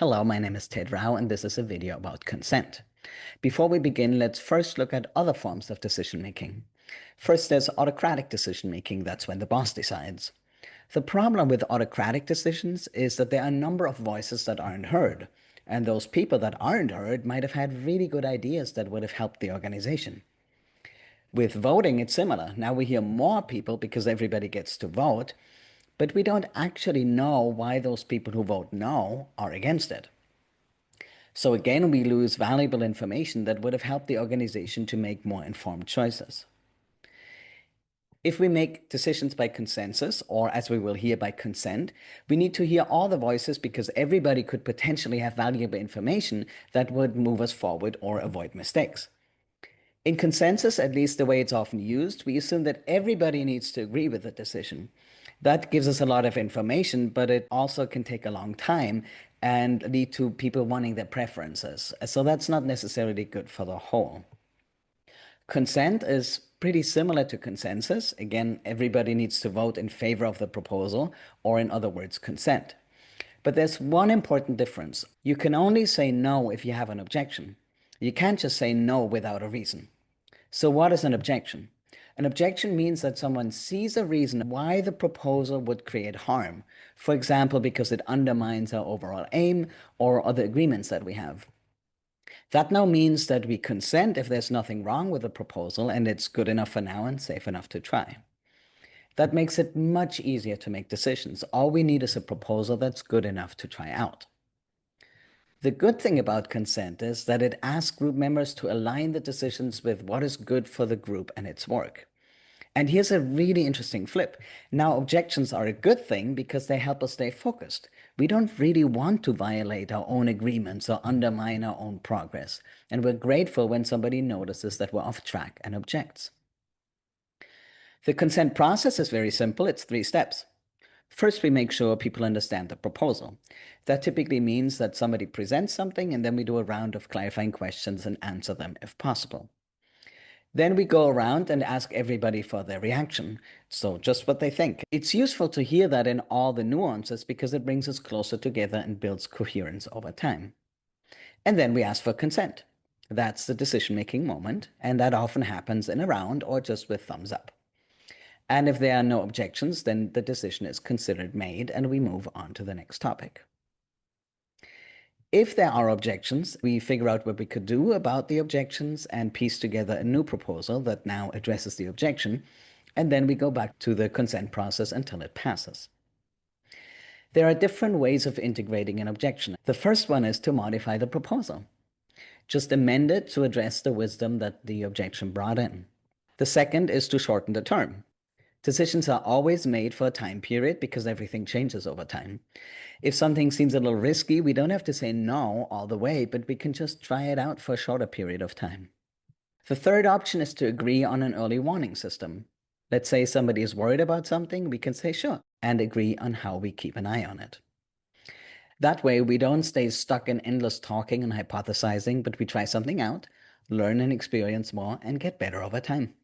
Hello, my name is Ted Rao, and this is a video about consent. Before we begin, let's first look at other forms of decision-making. First, there's autocratic decision-making. That's when the boss decides. The problem with autocratic decisions is that there are a number of voices that aren't heard, and those people that aren't heard might have had really good ideas that would have helped the organization. With voting, it's similar. Now we hear more people because everybody gets to vote, but we don't actually know why those people who vote no are against it. So again, we lose valuable information that would have helped the organization to make more informed choices. If we make decisions by consensus, or as we will hear, by consent, we need to hear all the voices because everybody could potentially have valuable information that would move us forward or avoid mistakes. In consensus, at least the way it's often used, we assume that everybody needs to agree with the decision. That gives us a lot of information, but it also can take a long time and lead to people wanting their preferences. So that's not necessarily good for the whole. Consent is pretty similar to consensus. Again, everybody needs to vote in favor of the proposal, or in other words, consent. But there's one important difference. You can only say no if you have an objection. You can't just say no without a reason. So what is an objection? An objection means that someone sees a reason why the proposal would create harm. For example, because it undermines our overall aim or other agreements that we have. That now means that we consent if there's nothing wrong with the proposal and it's good enough for now and safe enough to try. That makes it much easier to make decisions. All we need is a proposal that's good enough to try out. The good thing about consent is that it asks group members to align the decisions with what is good for the group and its work. And here's a really interesting flip. Now, objections are a good thing because they help us stay focused. We don't really want to violate our own agreements or undermine our own progress. And we're grateful when somebody notices that we're off track and objects. The consent process is very simple. It's 3 steps. First, we make sure people understand the proposal. That typically means that somebody presents something and then we do a round of clarifying questions and answer them if possible. Then we go around and ask everybody for their reaction. So just what they think. It's useful to hear that in all the nuances because it brings us closer together and builds coherence over time. And then we ask for consent. That's the decision-making moment, and that often happens in a round or just with thumbs up. And if there are no objections, then the decision is considered made and we move on to the next topic. If there are objections, we figure out what we could do about the objections and piece together a new proposal that now addresses the objection, and then we go back to the consent process until it passes. There are different ways of integrating an objection. The first one is to modify the proposal. Just amend it to address the wisdom that the objection brought in. The second is to shorten the term. Decisions are always made for a time period because everything changes over time. If something seems a little risky, we don't have to say no all the way, but we can just try it out for a shorter period of time. The third option is to agree on an early warning system. Let's say somebody is worried about something, we can say sure, and agree on how we keep an eye on it. That way, we don't stay stuck in endless talking and hypothesizing, but we try something out, learn and experience more, and get better over time.